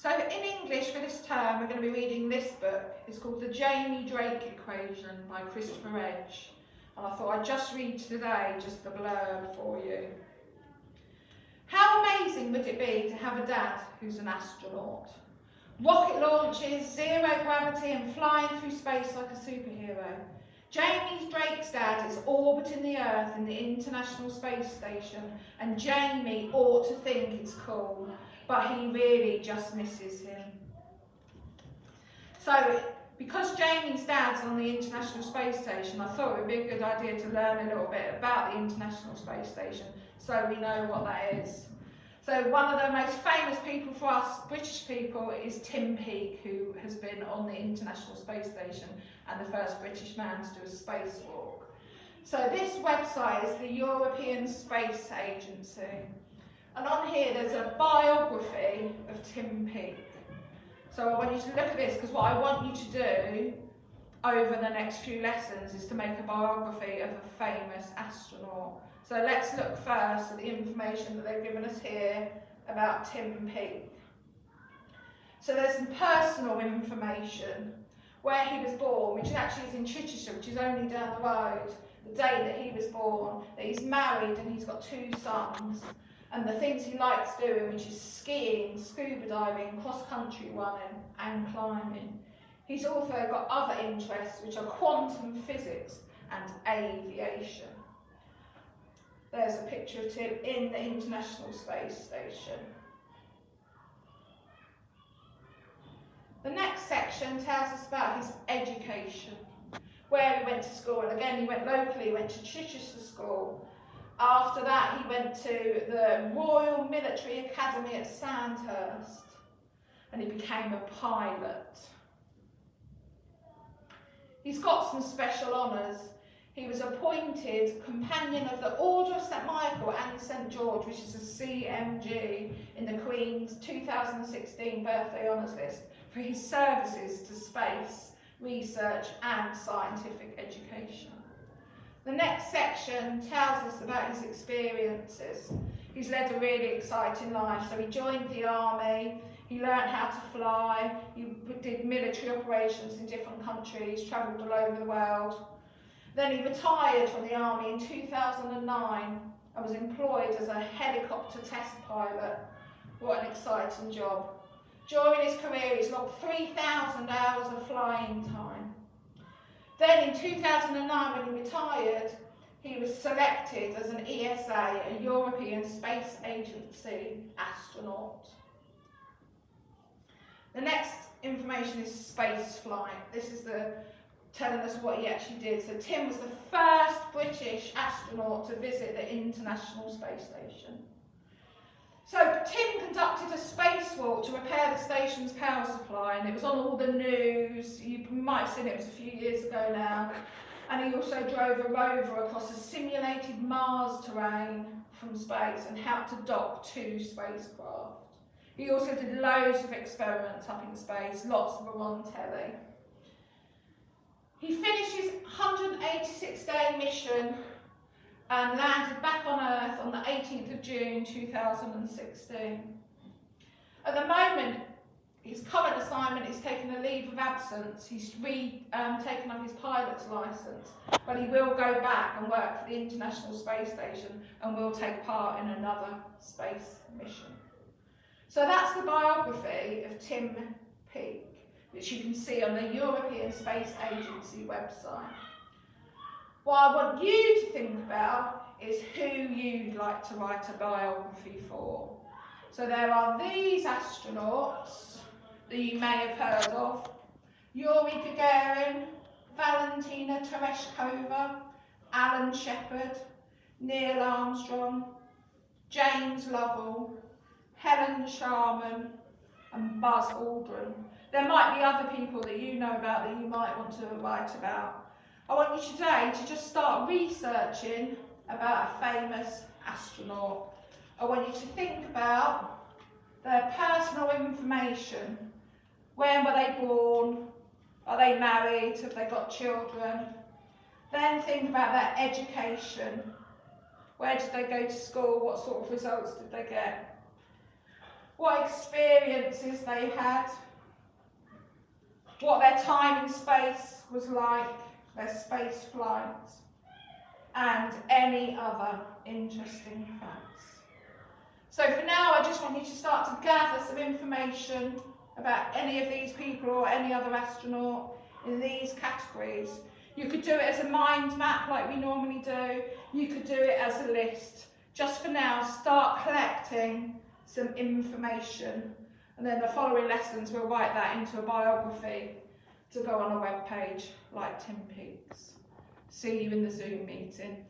So in English for this term, we're going to be reading this book. It's called The Jamie Drake Equation by Christopher Edge. And I thought I'd just read today just the blurb for you. How amazing would it be to have a dad who's an astronaut? Rocket launches, zero gravity and flying through space like a superhero. Jamie Drake's dad is orbiting the Earth in the International Space Station, and Jamie ought to think it's cool, but he really just misses him. So, because Jamie's dad's on the International Space Station, I thought it would be a good idea to learn a little bit about the International Space Station so we know what that is. So one of the most famous people for us British people is Tim Peake, who has been on the International Space Station and the first British man to do a spacewalk. So this website is the European Space Agency. And on here there's a biography of Tim Peake. So I want you to look at this, because what I want you to do over the next few lessons is to make a biography of a famous astronaut. So let's look first at the information that they've given us here about Tim Peake. So there's some personal information, where he was born, which actually is in Chichester, which is only down the road, the day that he was born, that he's married and he's got 2 sons, and the things he likes doing, which is skiing, scuba diving, cross-country running and climbing. He's also got other interests, which are quantum physics and aviation. There's a picture of Tim in the International Space Station. The next section tells us about his education, where he went to school. And again, he went locally, he went to Chichester School. After that, he went to the Royal Military Academy at Sandhurst, and he became a pilot. He's got some special honours. He was appointed Companion of the Order of St Michael and St George, which is a CMG, in the Queen's 2016 birthday honours list, for his services to space, research and scientific education. The next section tells us about his experiences. He's led a really exciting life. So he joined the army, he learned how to fly, he did military operations in different countries, travelled all over the world. Then he retired from the army in 2009 and was employed as a helicopter test pilot. What an exciting job. During his career, he's logged 3,000 hours of flying time. Then in 2009, when he retired, he was selected as an ESA, a European Space Agency astronaut. The next information is space flight. This is telling us what he actually did. So Tim was the first British astronaut to visit the International Space Station. So Tim conducted a spacewalk to repair the station's power supply, and it was on all the news. You might have seen it, it was a few years ago now. And he also drove a rover across a simulated Mars terrain from space and helped to dock 2 spacecraft. He also did loads of experiments up in space, lots of them on telly. He finished his 186-day mission and landed back on Earth on the 18th of June 2016. At the moment, his current assignment is taking a leave of absence. He's taken up his pilot's licence, but he will go back and work for the International Space Station and will take part in another space mission. So that's the biography of Tim Peake, which you can see on the European Space Agency website. What I want you to think about is who you'd like to write a biography for. So there are these astronauts that you may have heard of: Yuri Gagarin, Valentina Tereshkova, Alan Shepard, Neil Armstrong, James Lovell, Helen Sharman and Buzz Aldrin. There might be other people that you know about that you might want to write about. I want you today to just start researching about a famous astronaut. I want you to think about their personal information. When were they born? Are they married? Have they got children? Then think about their education. Where did they go to school? What sort of results did they get? what experiences they had, what their time in space was like, their space flights, and any other interesting facts. So for now, I just want you to start to gather some information about any of these people or any other astronaut in these categories. You could do it as a mind map like we normally do. You could do it as a list. Just for now, start collecting some information, and then the following lessons we'll write that into a biography to go on a web page like Tim Peaks. See you in the Zoom meeting.